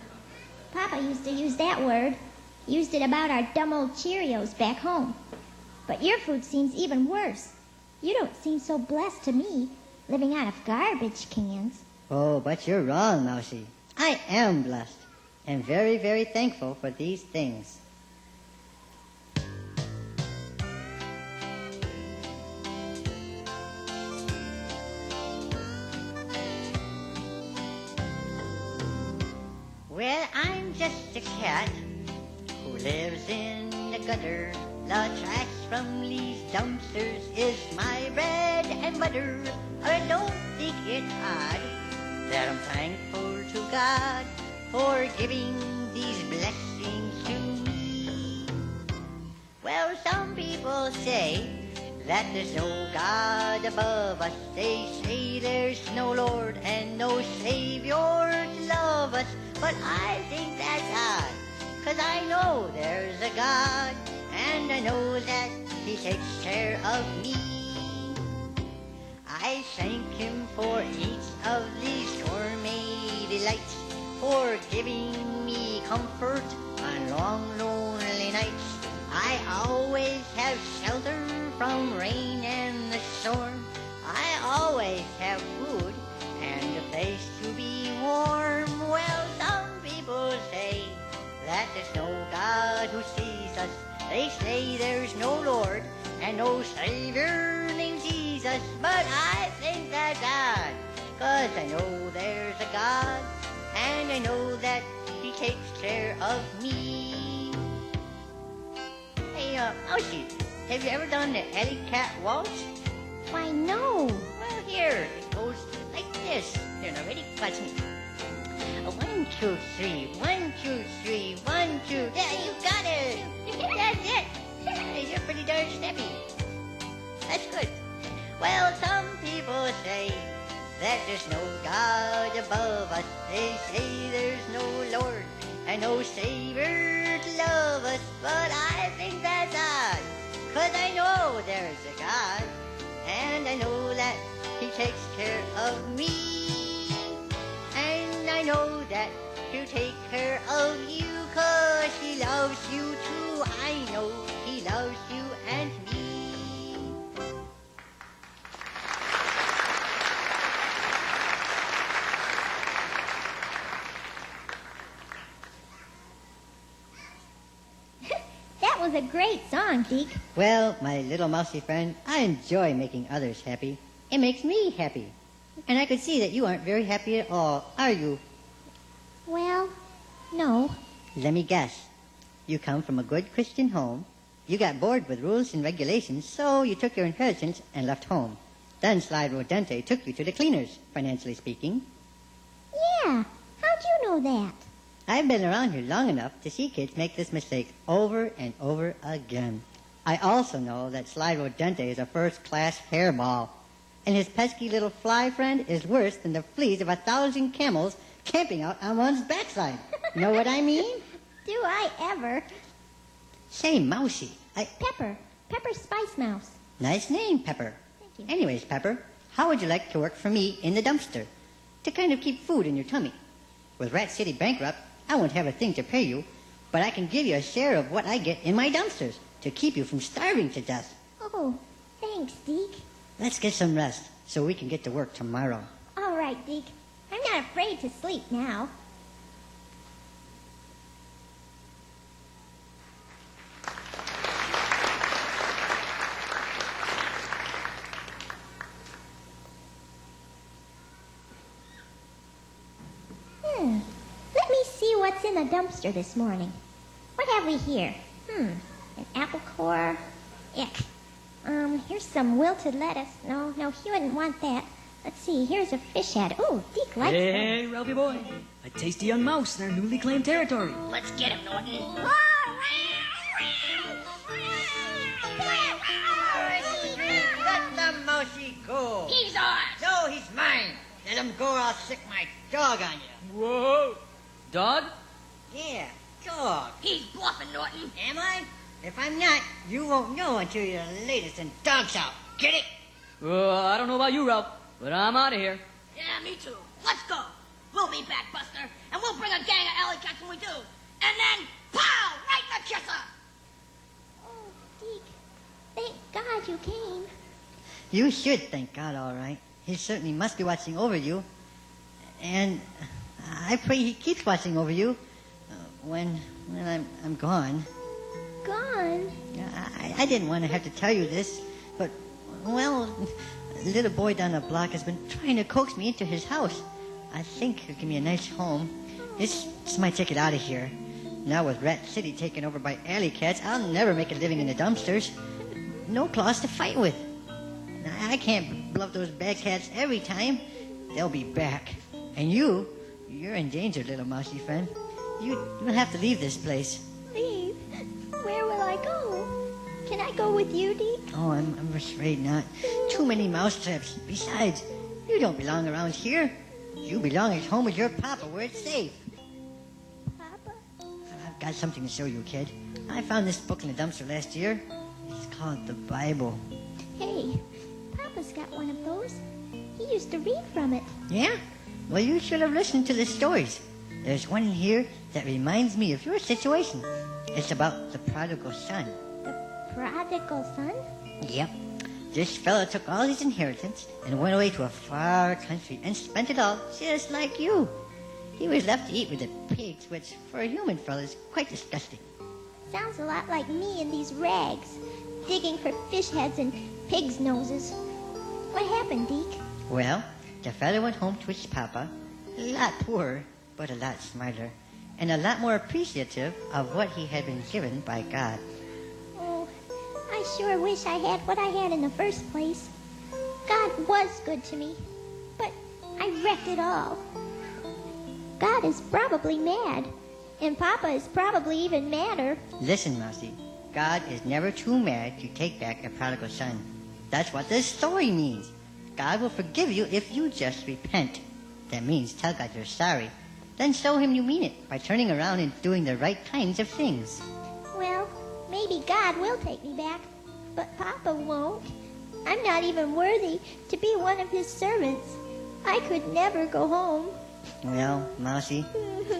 Papa used to use that word. He used it about our dumb old Cheerios back home. But your food seems even worse. You don't seem so blessed to me, living out of garbage cans. Oh, but you're wrong, Mousy. I am blessed and very, very thankful for these things. Well, I'm just a cat who lives in the gutter. The trash from these dumpsters is my bread and butter. I don't think it odd that I'm thankful to God for giving these blessings to me. Well, some people say that there's no God above us. They say there's no Lord and no Savior to love us. But I think that's odd, 'cause I know there's a God, and I know that He takes care of me. I thank Him for each of these gourmet delights, for giving me comfort on long, lonely nights. I always have shelter from rain and the storm. I always have food and a place to be warm. Well, some people say that there's no God who sees us. They say there's no Lord and no Savior named Jesus. But I think that's odd, 'cause I know there's a God, and I know that He takes care of me. Hey, Mousy, have you ever done the alley cat waltz? Why, no. Well, here, it goes like this. Here, now, ready? Watch me. 1, 2, 3, 1, 2, 3, 1, 2. Yeah, you got it. That's it. Hey, you're pretty darn snappy. That's good. Well, some people say that there's no God above us. They say there's no Lord and no Savior to love us. But I think that's odd, 'cause I know there's a God, and I know that He takes care of me. And I know that He'll take care of you, 'cause He loves you too. I know He loves you and me. That was a great song, Deke. Well, my little mousy friend, I enjoy making others happy. It makes me happy. And I could see that you aren't very happy at all, are you? Well, no. Let me guess. You come from a good Christian home. You got bored with rules and regulations, so you took your inheritance and left home. Then Slide Rodente took you to the cleaners, financially speaking. Yeah, how'd you know that? I've been around here long enough to see kids make this mistake over and over again. I also know that Slide Rodente is a first-class hairball, and his pesky little fly friend is worse than the fleas of 1,000 camels camping out on one's backside. Know what I mean? Do I ever? Say, Mousy, Pepper. Pepper Spice Mouse. Nice name, Pepper. Thank you. Anyways, Pepper, how would you like to work for me in the dumpster? To kind of keep food in your tummy. With Rat City bankrupt, I won't have a thing to pay you, but I can give you a share of what I get in my dumpsters to keep you from starving to death. Oh, thanks, Deke. Let's get some rest so we can get to work tomorrow. All right, Deke. I'm not afraid to sleep now. in the dumpster this morning. What have we here? An apple core. Ick. Here's some wilted lettuce. No, he wouldn't want that. Let's see, here's a fish head. Oh, Deke likes that. Hey, Ralphie boy. A tasty young mouse in our newly claimed territory. Let's get him, Norton. Let the mousey go. He's ours. No, he's mine. Let him go or I'll sick my dog on you. Whoa. Dog? Yeah, dog. He's bluffing, Norton. Am I? If I'm not, you won't know until you're the latest in dog's out. Get it? I don't know about you, Ralph, but I'm out of here. Yeah, me too. Let's go. We'll be back, Buster, and we'll bring a gang of alley cats when we do. And then, pow! Right in the kisser! Oh, Deke, thank God you came. You should thank God, all right. He certainly must be watching over you. And I pray he keeps watching over you when I'm gone. Gone? I didn't want to have to tell you this, but, well, a little boy down the block has been trying to coax me into his house. I think he'll give me a nice home. This might take it out of here. Now with Rat City taken over by alley cats, I'll never make a living in the dumpsters. No claws to fight with. I can't bluff those bad cats every time. They'll be back. And you're in danger, little mousy friend. You'll have to leave this place. Leave? Where will I go? Can I go with you, Deke? Oh, I'm afraid not. Too many mouse traps. Besides, you don't belong around here. You belong at home with your papa where it's safe. Papa? I've got something to show you, kid. I found this book in the dumpster last year. It's called the Bible. Hey, Papa's got one of those. He used to read from it. Yeah? Well, you should have listened to the stories. There's one in here that reminds me of your situation. It's about the prodigal son. The prodigal son? Yep. This fellow took all his inheritance and went away to a far country and spent it all just like you. He was left to eat with the pigs, which for a human fellow is quite disgusting. Sounds a lot like me in these rags, digging for fish heads and pig's noses. What happened, Deke? Well, the fellow went home to his papa, a lot poorer, but a lot smarter, and a lot more appreciative of what he had been given by God. Oh, I sure wish I had what I had in the first place. God was good to me, but I wrecked it all. God is probably mad, and Papa is probably even madder. Listen, Mousy, God is never too mad to take back a prodigal son. That's what this story means. God will forgive you if you just repent. That means tell God you're sorry. Then show him you mean it by turning around and doing the right kinds of things. Well, maybe God will take me back, but Papa won't. I'm not even worthy to be one of his servants. I could never go home. Well, Mousy,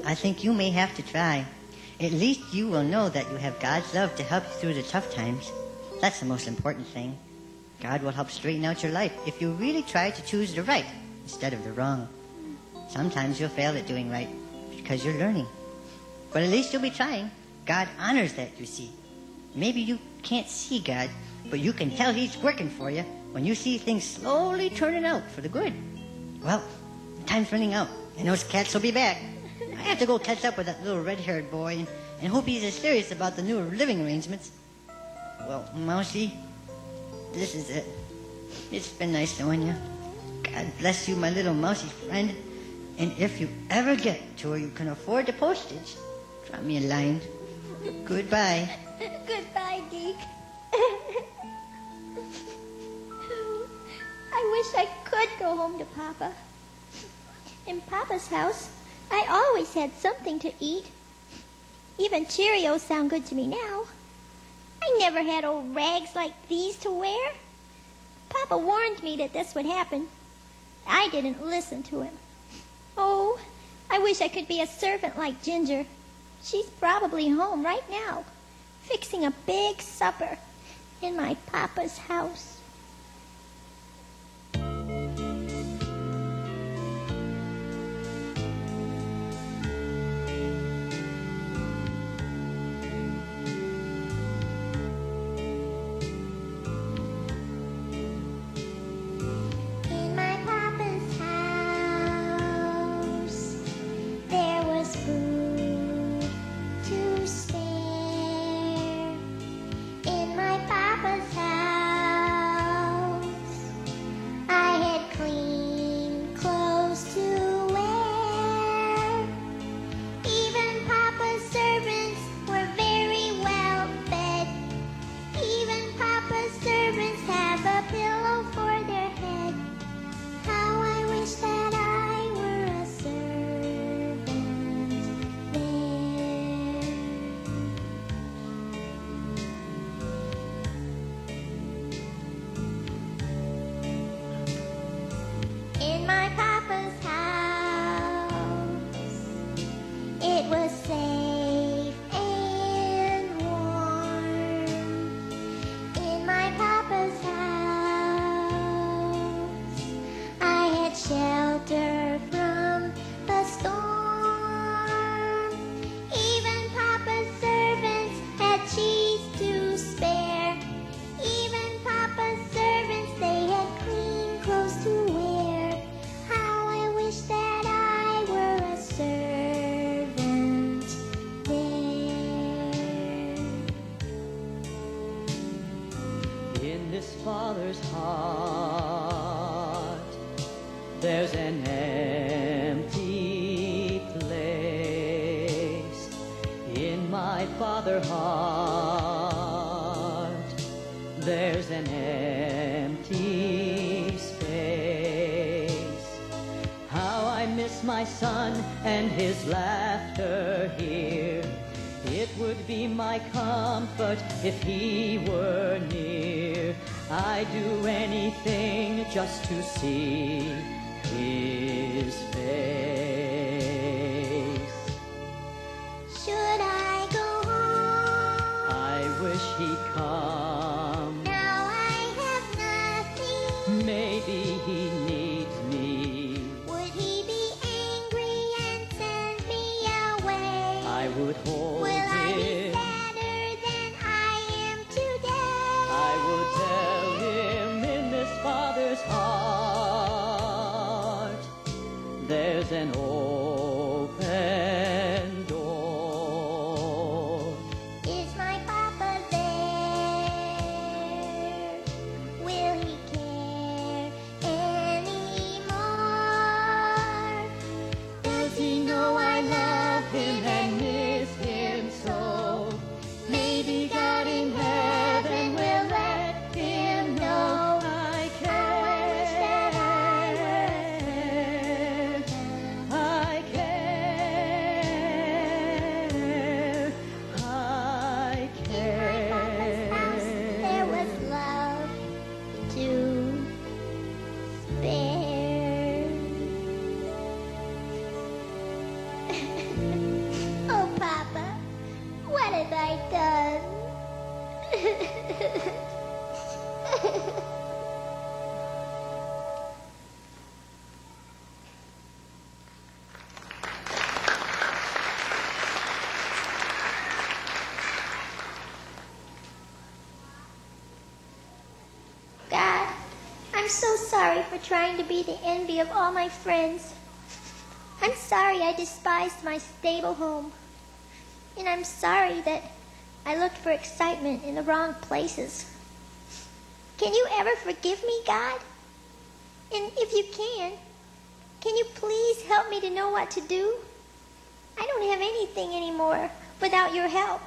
I think you may have to try. At least you will know that you have God's love to help you through the tough times. That's the most important thing. God will help straighten out your life if you really try to choose the right instead of the wrong. Sometimes you'll fail at doing right because you're learning. But at least you'll be trying. God honors that, you see. Maybe you can't see God, but you can tell he's working for you when you see things slowly turning out for the good. Well, time's running out, and those cats will be back. I have to go catch up with that little red-haired boy and hope he's as serious about the new living arrangements. Well, Mousy, this is it. It's been nice knowing you. God bless you, my little mousy friend. And if you ever get to where you can afford the postage, drop me a line. Goodbye. Goodbye, Deke. I wish I could go home to Papa. In Papa's house, I always had something to eat. Even Cheerios sound good to me now. I never had old rags like these to wear. Papa warned me that this would happen. I didn't listen to him. Oh, I wish I could be a servant like Ginger. She's probably home right now, fixing a big supper in my Papa's house. In my Papa's house, there was food was safe and warm in my papa's house. I had shelter from the storm. Even papa's servants had cheese to spare. Even papa's servants, they had clean clothes to wear. How I wish that I were a servant there. In this father's heart, there's an empty place. In my father's heart, there's an empty space. How I miss my son and his laughter here. It would be my comfort if he were near. I'd do anything just to see his face. Should I go home? I wish he'd come. Now I have nothing. Maybe he needs me. Would he be angry and send me away? I would hold Will I be him. sadder than I am today? I would tell him in this father's heart, there's an open door. Is my papa there? Will he care anymore? Does he know I love him and miss him so? Maybe God in heaven will let him know I care. I care. I Papa's house, care. there was love to spare. Oh, Papa, what have I done? God, I'm so sorry for trying to be the envy of all my friends. I'm sorry I despised my stable home. And I'm sorry that I looked for excitement in the wrong places. Can you ever forgive me, God? And if you can you please help me to know what to do? I don't have anything anymore without your help.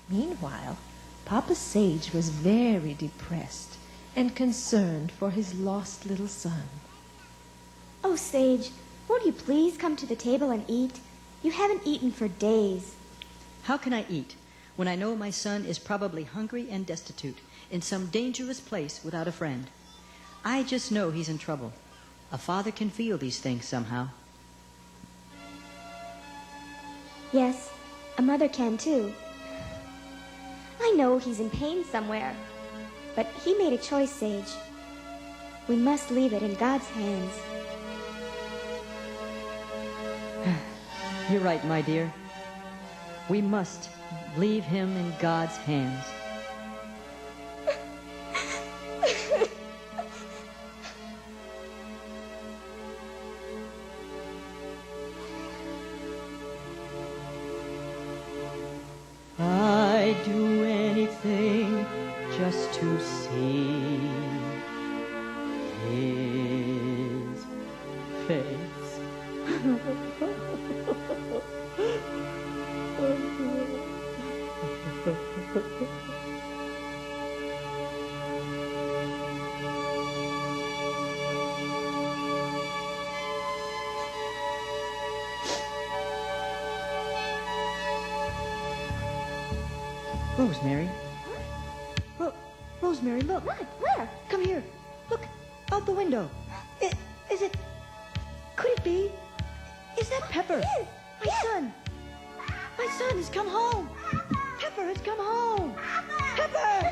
Meanwhile, Papa Sage was very depressed and concerned for his lost little son. Oh, Sage, won't you please come to the table and eat? You haven't eaten for days. How can I eat when I know my son is probably hungry and destitute in some dangerous place without a friend? I just know he's in trouble. A father can feel these things somehow. Yes, a mother can too. I know he's in pain somewhere, but he made a choice, Sage. We must leave it in God's hands. You're right, my dear. We must leave him in God's hands. I'd do anything just to see his face. Rosemary. Rosemary, look. What? Where? Come here. Look, out the window. Is it... Could it be? Is that Pepper? Yes. My son. My son has come home. Pepper has come home. Pepper!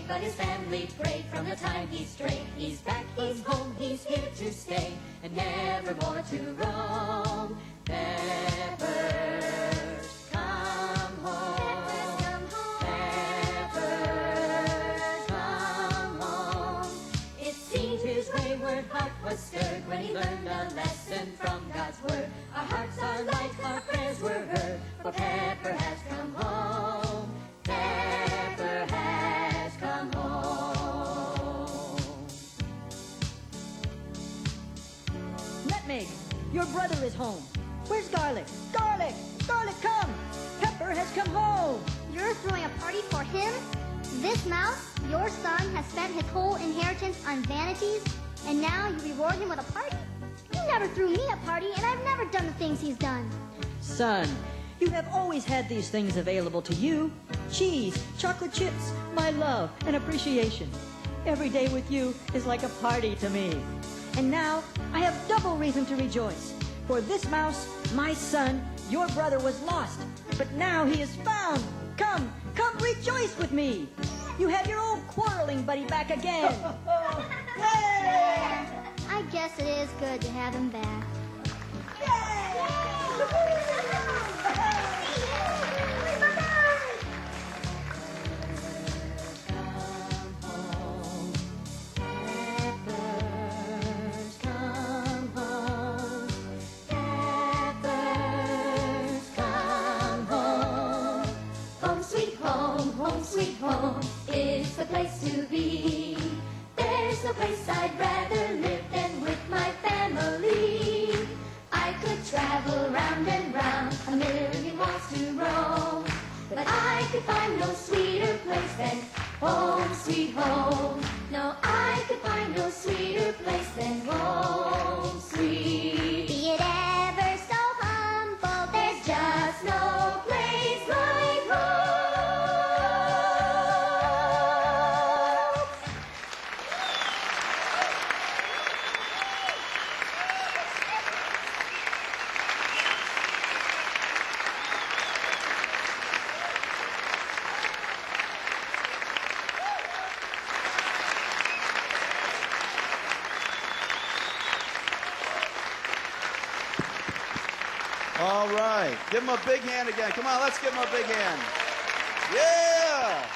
But his family prayed from the time he strayed. He's back, he's home, he's here to stay, and never more to roam. Pepper's come home. Pepper's come home. It seemed his wayward heart was stirred when he learned a lesson from God's word. Our hearts are light, our prayers were heard, for Pepper has come home. Pepper has come home. Nutmeg, your brother is home. Where's Garlic? Garlic! Garlic, come! Pepper has come home. You're throwing a party for him? This mouse, your son, has spent his whole inheritance on vanities, and now you reward him with a party? You never threw me a party, and I've never done the things he's done. Son, you have always had these things available to you. Cheese, chocolate chips, my love and appreciation. Every day with you is like a party to me. And now I have double reason to rejoice. For this mouse, my son, your brother was lost, but now he is found. Come rejoice with me. You have your old quarreling buddy back again. I guess it is good to have him back. Sweet home is the place to be. There's no place I'd rather live than with my family. I could travel round and round, a million miles to roam, but I could find no sweeter place than home, sweet home. No, I could find no sweeter place than home, sweet. Be it ever so humble, There's just no place like home. All right. Give him a big hand again. Come on, let's give him a big hand. Yeah!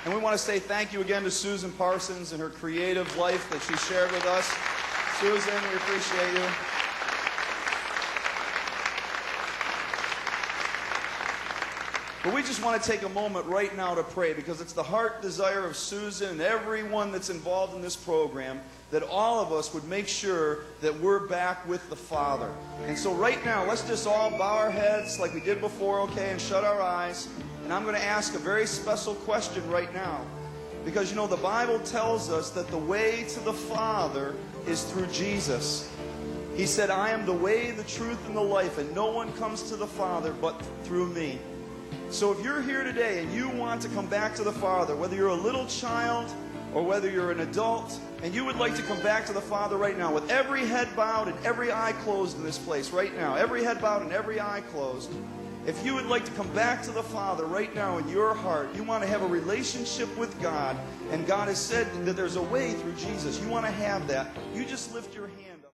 And we want to say thank you again to Susan Parsons and her creative life that she shared with us. Susan, we appreciate you. But we just want to take a moment right now to pray, because it's the heart desire of Susan and everyone that's involved in this program that all of us would make sure that we're back with the Father. And so right now, let's just all bow our heads like we did before, okay, and shut our eyes. And I'm going to ask a very special question right now. Because, you know, the Bible tells us that the way to the Father is through Jesus. He said, I am the way, the truth, and the life, and no one comes to the Father but through me. So if you're here today and you want to come back to the Father, whether you're a little child or whether you're an adult, and you would like to come back to the Father right now with every head bowed and every eye closed in this place right now, every head bowed and every eye closed, if you would like to come back to the Father right now in your heart, you want to have a relationship with God, and God has said that there's a way through Jesus, you want to have that, you just lift your hand.